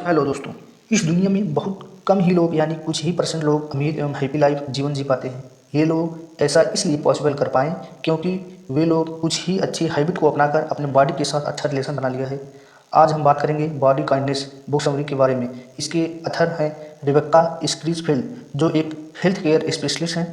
Hello दोस्तों। इस दुनिया में बहुत कम ही लोग यानी कुछ ही परसेंट लोग अमीर एवं हैप्पी लाइफ जीवन जी पाते हैं। ये लोग ऐसा इसलिए पॉसिबल कर पाए क्योंकि वे लोग कुछ ही अच्छी हैबिट को अपनाकर अपने बॉडी के साथ अच्छा रिलेशन बना लिया है। आज हम बात करेंगे बॉडी काइंडनेस बुक समरी के बारे में। इसके अथर हैं रिबेक्का स्क्रीजफील्ड, जो एक हेल्थ केयर स्पेशलिस्ट हैं।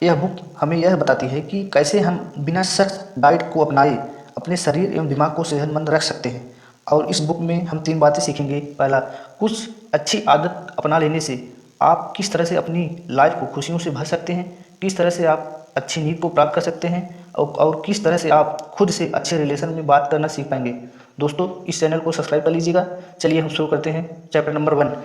यह बुक हमें यह बताती है कि कैसे हम बिना सख्त डाइट को अपनाए अपने शरीर एवं दिमाग को सेहतमंद रख सकते हैं। और इस बुक में हम 3 बातें सीखेंगे। पहला, कुछ अच्छी आदत अपना लेने से आप किस तरह से अपनी लाइफ को खुशियों से भर सकते हैं, किस तरह से आप अच्छी नींद को प्राप्त कर सकते हैं और किस तरह से आप खुद से अच्छे रिलेशन में बात करना सीख पाएंगे। दोस्तों, इस चैनल को सब्सक्राइब कर लीजिएगा। चलिए हम शुरू करते हैं चैप्टर नंबर 1।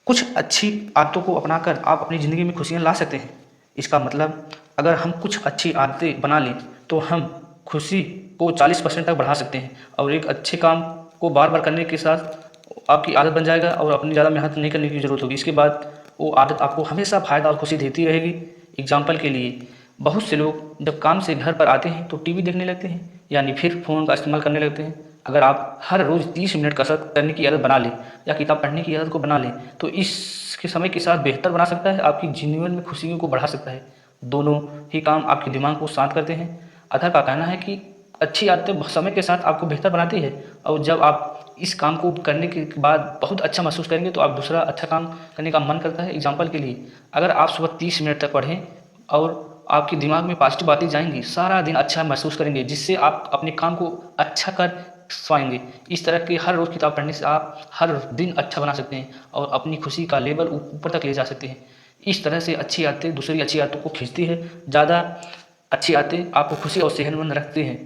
कुछ अच्छी आदतों को अपनाकर आप अपनी ज़िंदगी में खुशियाँ ला सकते हैं। इसका मतलब अगर हम कुछ अच्छी आदतें बना लें तो हम खुशी को 40% तक बढ़ा सकते हैं और एक अच्छे काम को बार बार करने के साथ आपकी आदत बन जाएगा और अपनी ज़्यादा मेहनत नहीं करने की ज़रूरत होगी। इसके बाद वो आदत आपको हमेशा फ़ायदा और खुशी देती रहेगी। एग्जाम्पल के लिए, बहुत से लोग जब काम से घर पर आते हैं तो टीवी देखने लगते हैं, यानी फिर फ़ोन का इस्तेमाल करने लगते हैं। अगर आप हर रोज़ 30 मिनट कसरत करने की आदत बना लें या किताब पढ़ने की आदत को बना लें तो इसके समय के साथ बेहतर बना सकता है, आपकी जीवन में खुशियों को बढ़ा सकता है। दोनों ही काम आपके दिमाग को शांत करते हैं। अथर का कहना है कि अच्छी आदतें समय के साथ आपको बेहतर बनाती है और जब आप इस काम को करने के बाद बहुत अच्छा महसूस करेंगे तो आप दूसरा अच्छा काम करने का मन करता है। एग्जाम्पल के लिए, अगर आप सुबह 30 मिनट तक पढ़ें और आपके दिमाग में पॉजिटिव बातें जाएंगी, सारा दिन अच्छा महसूस करेंगे, जिससे आप अपने काम को अच्छा कर पाएंगे। इस तरह के हर रोज़ किताब पढ़ने से आप हर दिन अच्छा बना सकते हैं और अपनी खुशी का लेवल ऊपर तक ले जा सकते हैं। इस तरह से अच्छी आदतें दूसरी अच्छी आदतों को खींचती है। ज़्यादा अच्छी आदतें आपको खुशी और सेहतमंद रखती हैं।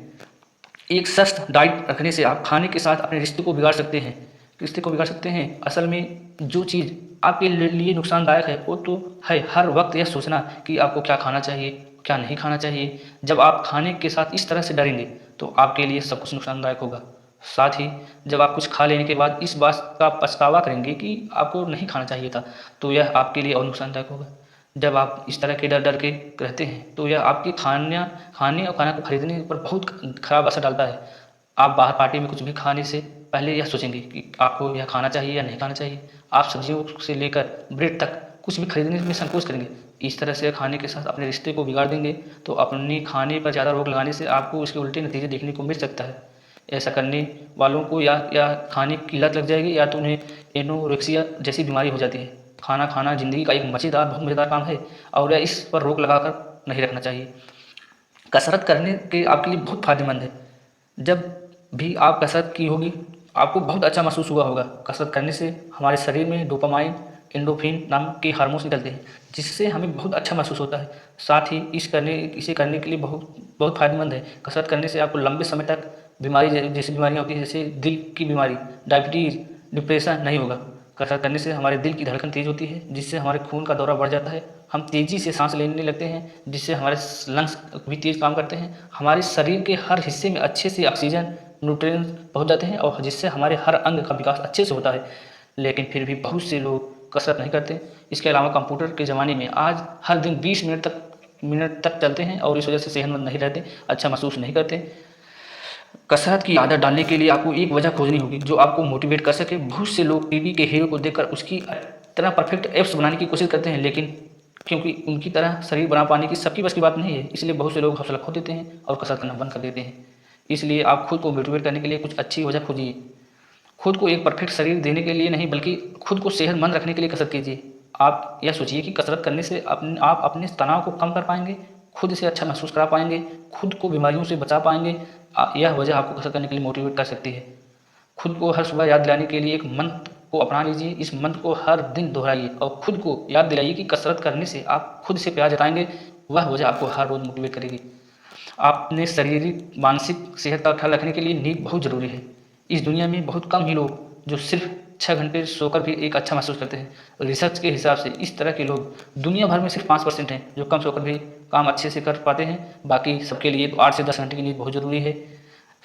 एक सख्त डाइट रखने से आप खाने के साथ अपने रिश्ते को बिगाड़ सकते हैं। असल में जो चीज़ आपके लिए नुकसानदायक है वो तो है हर वक्त यह सोचना कि आपको क्या खाना चाहिए, क्या नहीं खाना चाहिए। जब आप खाने के साथ इस तरह से डरेंगे तो आपके लिए सब कुछ नुकसानदायक होगा। साथ ही जब आप कुछ खा लेने के बाद इस बात का पछतावा करेंगे कि आपको नहीं खाना चाहिए था, तो यह आपके लिए और नुकसानदायक होगा। जब आप इस तरह के डर के रहते हैं तो यह आपके खाने और खाना को खरीदने पर बहुत ख़राब असर डालता है। आप बाहर पार्टी में कुछ भी खाने से पहले यह सोचेंगे कि आपको यह खाना चाहिए या नहीं खाना चाहिए। आप सब्जियों से लेकर ब्रेड तक कुछ भी खरीदने में संकोच करेंगे। इस तरह से खाने के साथ अपने रिश्ते को बिगाड़ देंगे तो अपनी खाने पर ज़्यादा रोक लगाने से आपको उसके उल्टे नतीजे देखने को मिल सकता है। ऐसा करने वालों को या खाने की लत लग जाएगी या तो उन्हें एनोरेक्सिया जैसी बीमारी हो जाती है। खाना खाना ज़िंदगी का एक बहुत मज़ेदार काम है और इस पर रोक लगाकर नहीं रखना चाहिए। कसरत करने के आपके लिए बहुत फ़ायदेमंद है। जब भी आप कसरत की होगी आपको बहुत अच्छा महसूस हुआ होगा। कसरत करने से हमारे शरीर में डोपामाइन, एंडोर्फिन नाम के हार्मोन्स निकलते हैं, जिससे हमें बहुत अच्छा महसूस होता है। साथ ही इसे करने के लिए बहुत बहुत फ़ायदेमंद है। कसरत करने से आपको लंबे समय तक जैसी बीमारियाँ होती हैं, जैसे दिल की बीमारी, डायबिटीज़, डिप्रेशन नहीं होगा। कसरत करने से हमारे दिल की धड़कन तेज़ होती है, जिससे हमारे खून का दौरा बढ़ जाता है। हम तेज़ी से सांस लेने लगते हैं, जिससे हमारे लंग्स भी तेज़ काम करते हैं। हमारे शरीर के हर हिस्से में अच्छे से ऑक्सीजन, न्यूट्रिएंट्स पहुंच जाते हैं और जिससे हमारे हर अंग का विकास अच्छे से होता है। लेकिन फिर भी बहुत से लोग कसरत नहीं करते। इसके अलावा कंप्यूटर के ज़माने में आज हर दिन 20 मिनट तक चलते हैं और इस वजह से सेहतमंद नहीं रहते, अच्छा महसूस नहीं करते। कसरत की आदत डालने के लिए आपको एक वजह खोजनी होगी जो आपको मोटिवेट कर सके। बहुत से लोग टीवी के हीरो को देखकर उसकी तरह परफेक्ट एप्स बनाने की कोशिश करते हैं, लेकिन क्योंकि उनकी तरह शरीर बना पाने की सबकी बस की बात नहीं है, इसलिए बहुत से लोग हौसला खो देते हैं और कसरत करना बंद कर देते हैं। इसलिए आप खुद को मोटिवेट करने के लिए कुछ अच्छी वजह खोजिए। खुद को एक परफेक्ट शरीर देने के लिए नहीं, बल्कि खुद को सेहतमंद रखने के लिए कसरत कीजिए। आप यह सोचिए कि कसरत करने से आप अपने तनाव को कम कर पाएंगे, खुद से अच्छा महसूस करा पाएंगे, खुद को बीमारियों से बचा पाएंगे। यह वजह आपको कसरत करने के लिए मोटिवेट कर सकती है। खुद को हर सुबह याद दिलाने के लिए एक मंत्र को अपना लीजिए। इस मंत्र को हर दिन दोहराइए और खुद को याद दिलाइए कि कसरत करने से आप खुद से प्यार जताएंगे। वह वजह आपको हर रोज़ मोटिवेट करेगी। अपने शारीरिक मानसिक सेहत का ख्याल रखने के लिए नींद बहुत ज़रूरी है। इस दुनिया में बहुत कम ही लोग जो सिर्फ 6 घंटे सोकर भी एक अच्छा महसूस करते हैं। रिसर्च के हिसाब से इस तरह के लोग दुनिया भर में सिर्फ 5% हैं जो कम सोकर भी काम अच्छे से कर पाते हैं। बाकी सबके लिए तो 8 से 10 घंटे की नींद बहुत ज़रूरी है।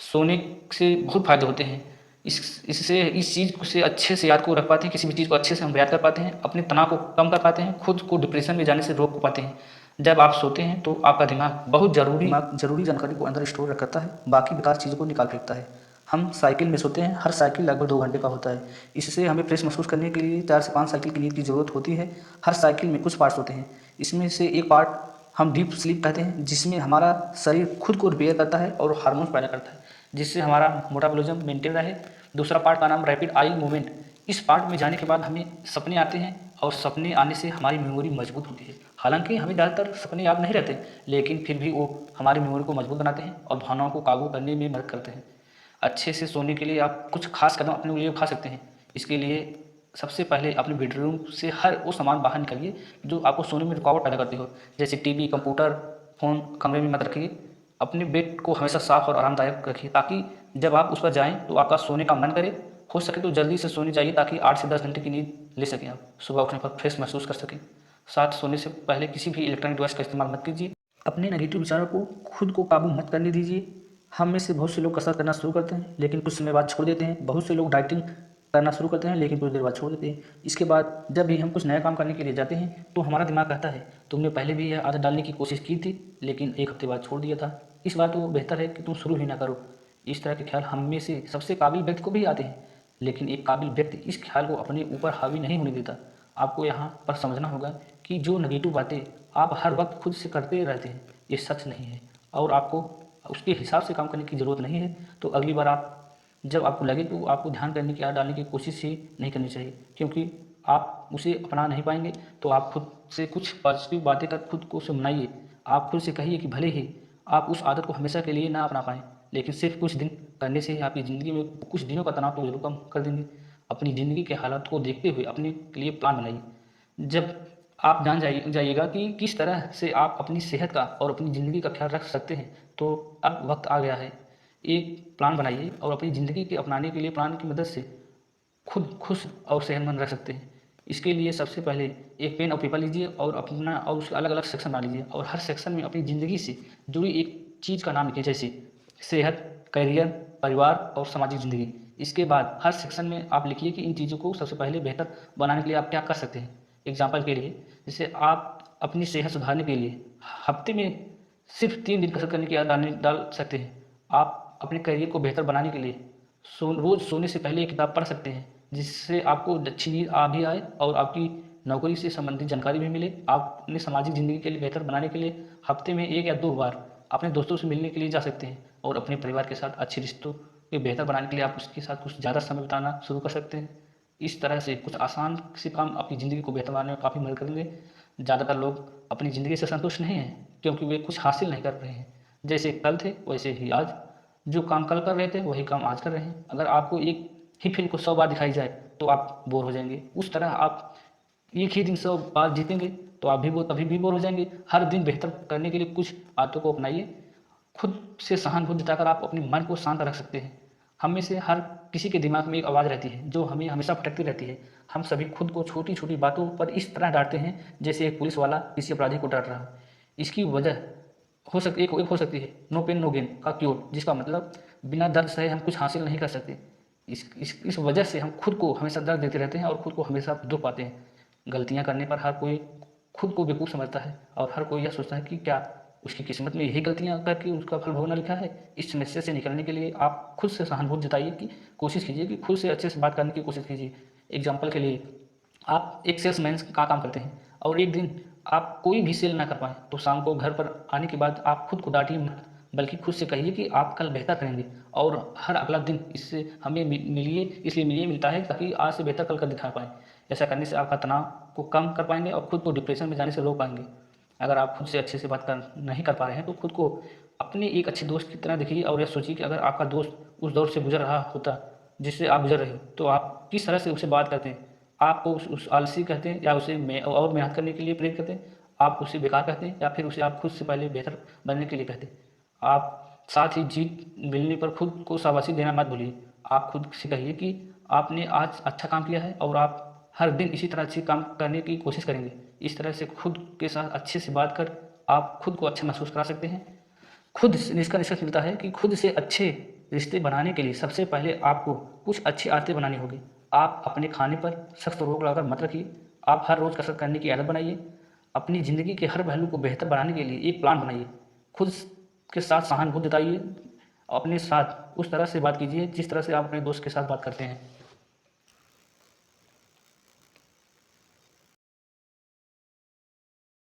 सोने से बहुत फ़ायदे होते हैं। इससे इस चीज़ से अच्छे से याद को रख पाते हैं, किसी भी चीज़ को अच्छे से हम याद कर पाते हैं, अपने तनाव को कम कर पाते हैं, खुद को डिप्रेशन में जाने से रोक पाते हैं। जब आप सोते हैं तो आपका दिमाग बहुत ज़रूरी जानकारी को अंदर स्टोर करता है, बाकी बेकार चीज़ों को निकाल फेंकता है। हम साइकिल में सोते हैं, हर साइकिल लगभग 2 घंटे का होता है। इससे हमें फ्रेश महसूस करने के लिए 4 से 5 साइकिल की नींद की ज़रूरत होती है। हर साइकिल में कुछ पार्ट्स होते हैं, इसमें से एक पार्ट हम डीप स्लीप कहते हैं, जिसमें हमारा शरीर खुद को रिपेयर करता है और हार्मोन्स पैदा करता है, जिससे हमारा मेटाबॉलिज्म मेंटेन रहे। दूसरा पार्ट का नाम रैपिड आई मूवमेंट। इस पार्ट में जाने के बाद हमें सपने आते हैं और सपने आने से हमारी मेमोरी मजबूत होती है। हालांकि हमें ज़्यादातर सपने याद नहीं रहते, लेकिन फिर भी वो हमारी मेमोरी को मजबूत बनाते हैं और भावनाओं को काबू करने में मदद करते हैं। अच्छे से सोने के लिए आप कुछ खास कदम अपने लिए उठा सकते हैं। इसके लिए सबसे पहले अपने बेडरूम से हर वो सामान बाहर निकालिए जो आपको सोने में रुकावट पैदा करती हो, जैसे टीवी, कंप्यूटर, फ़ोन कमरे में मत रखिए। अपने बेड को हमेशा साफ और आरामदायक रखिए ताकि जब आप उस पर जाएँ तो आपका सोने का मन करे। हो सके तो जल्दी से सोने जाइए ताकि 8 से 10 घंटे की नींद ले सकें आप, सुबह उठने पर फ्रेश महसूस कर सकें। साथ सोने से पहले किसी भी इलेक्ट्रॉनिक डिवाइस का इस्तेमाल मत कीजिए। अपने नेगेटिव विचारों को खुद को काबू मत करने दीजिए। हम में से बहुत से लोग कसरत करना शुरू करते हैं लेकिन कुछ समय बाद छोड़ देते हैं। बहुत से लोग डाइटिंग करना शुरू करते हैं लेकिन कुछ देर बाद छोड़ देते हैं। इसके बाद जब भी हम कुछ नया काम करने के लिए जाते हैं तो हमारा दिमाग कहता है, तुमने पहले भी यह आदत डालने की कोशिश की थी लेकिन 1 हफ्ते बाद छोड़ दिया था, इस बार तो बेहतर है कि तुम शुरू ही ना करो। इस तरह के ख्याल हम में से सबसे काबिल व्यक्ति को भी आते हैं, लेकिन एक काबिल व्यक्ति इस ख्याल को अपने ऊपर हावी नहीं होने देता। आपको यहाँ पर समझना होगा कि जो नेगेटिव बातें आप हर वक्त खुद से करते रहते हैं ये सच नहीं है और आपको उसके हिसाब से काम करने की ज़रूरत नहीं है। तो अगली बार आप जब आपको लगे तो आपको ध्यान करने की आदत डालने की कोशिश ही नहीं करनी चाहिए, क्योंकि आप उसे अपना नहीं पाएंगे। तो आप खुद से कुछ पॉजिटिव बातें कर खुद को सुनाइए। आप खुद से कहिए कि भले ही आप उस आदत को हमेशा के लिए ना अपना पाएँ, लेकिन सिर्फ कुछ दिन करने से ही आपकी ज़िंदगी में कुछ दिनों का तनाव तो जरूर कम कर देंगे। अपनी ज़िंदगी के हालात को देखते हुए अपने के लिए प्लान बनाइए। जब आप जान जाइएगा कि किस तरह से आप अपनी सेहत का और अपनी ज़िंदगी का ख्याल रख सकते हैं, तो अब वक्त आ गया है। एक प्लान बनाइए और अपनी ज़िंदगी के अपनाने के लिए प्लान की मदद से खुद खुश और सेहतमंद रह सकते हैं। इसके लिए सबसे पहले एक पेन और पेपर लीजिए और अपना और उसके अलग अलग सेक्शन बना लीजिए और हर सेक्शन में अपनी ज़िंदगी से जुड़ी एक चीज़ का नाम लिखिए, जैसे सेहत, करियर, परिवार और सामाजिक ज़िंदगी। इसके बाद हर सेक्शन में आप लिखिए कि इन चीज़ों को सबसे पहले बेहतर बनाने के लिए आप क्या कर सकते हैं। एग्जाम्पल के लिए, जैसे आप अपनी सेहत सुधारने के लिए हफ्ते में सिर्फ 3 दिन कसरत करने की आदत डाल सकते हैं। आप अपने करियर को बेहतर बनाने के लिए रोज़ सोने से पहले एक किताब पढ़ सकते हैं, जिससे आपको अच्छी नींद आ भी आए और आपकी नौकरी से संबंधित जानकारी भी मिले। आप अपनी सामाजिक ज़िंदगी के लिए बेहतर बनाने के लिए हफ्ते में 1 या 2 बार अपने दोस्तों से मिलने के लिए जा सकते हैं और अपने परिवार के साथ अच्छे रिश्तों को बेहतर बनाने के लिए आप उसके साथ कुछ ज़्यादा समय बिताना शुरू कर सकते हैं। इस तरह से कुछ आसान से काम आपकी ज़िंदगी को बेहतर बनाने में काफ़ी मदद करेंगे। ज़्यादातर लोग अपनी ज़िंदगी से संतुष्ट नहीं हैं क्योंकि वे कुछ हासिल नहीं कर रहे हैं। जैसे कल थे वैसे ही आज, जो काम कल कर रहे थे वही काम आज कर रहे हैं। अगर आपको एक ही फिल्म को 100 बार दिखाई जाए तो आप बोर हो जाएंगे। उस तरह आप एक ही दिन 100 बार जीतेंगे तो आप भी तभी भी बोर हो जाएंगे। हर दिन बेहतर करने के लिए कुछ आदतों को अपनाइए। खुद से सहानुभूति जताकर आप अपने मन को शांत रख सकते हैं। हम में से हर किसी के दिमाग में एक आवाज़ रहती है जो हमें हमेशा भटकती रहती है। हम सभी खुद को छोटी छोटी बातों पर इस तरह डांटते हैं जैसे एक पुलिस वाला किसी अपराधी को डांट रहा हो। इसकी वजह एक हो सकती है नो पेन नो गेन का क्योर, जिसका मतलब बिना दर्द सहे हम कुछ हासिल नहीं कर सकते। इस वजह से हम खुद को हमेशा दर्द देते रहते हैं और खुद को हमेशा दुख पाते हैं। गलतियाँ करने पर हर कोई खुद को बेवकूफ़ समझता है और हर कोई यह सोचता है कि क्या उसकी किस्मत में यही गलतियाँ करके उसका फल भोगना लिखा है। इस समस्या से निकलने के लिए आप खुद से सहानुभूति जताइए कि कोशिश कीजिए कि खुद से अच्छे से बात करने की कोशिश कीजिए। एग्जाम्पल के लिए, आप एक सेल्समैन का काम करते हैं और एक दिन आप कोई भी सेल ना कर पाएँ तो शाम को घर पर आने के बाद आप खुद को डांटिए मत, बल्कि खुद से कहिए कि आप कल बेहतर करेंगे और हर अगला दिन इससे हमें मिलिए इसलिए मिलिए मिलता है ताकि आज से बेहतर कल कर दिखा पाएँ। ऐसा करने से आपका तनाव को कम कर पाएंगे और खुद को डिप्रेशन में जाने से रोक पाएंगे। अगर आप खुद से अच्छे से बात नहीं कर पा रहे हैं तो खुद को अपने एक अच्छे दोस्त की तरह देखिए और यह सोचिए कि अगर आपका दोस्त उस दौर से गुजर रहा होता जिससे आप गुजर रहे हो तो आप किस तरह से उससे बात करते हैं। आपको उस आलसी कहते हैं या उसे और मेहनत करने के लिए प्रेरित करते हैं। आप उसे बेकार कहते हैं या फिर उसे आप खुद से पहले बेहतर बनने के लिए कहते हैं। आप साथ ही जीत मिलने पर खुद को शाबाशी देना मत भूलिए। आप खुद से कहिए कि आपने आज अच्छा काम किया है और आप हर दिन इसी तरह अच्छी काम करने की कोशिश करेंगे। इस तरह से खुद के साथ अच्छे से बात कर आप खुद को अच्छा महसूस करा सकते हैं। खुद इसका निष्कर्ष मिलता है कि खुद से अच्छे रिश्ते बनाने के लिए सबसे पहले आपको कुछ अच्छी आदतें बनानी होगी। आप अपने खाने पर सख्त रोक लगाकर मत रखिए। आप हर रोज़ कसरत करने की आदत बनाइए। अपनी ज़िंदगी के हर पहलू को बेहतर बनाने के लिए एक प्लान बनाइए। खुद के साथ सहानुभूति जताइए। अपने साथ उस तरह से बात कीजिए जिस तरह से आप अपने दोस्त के साथ बात करते हैं।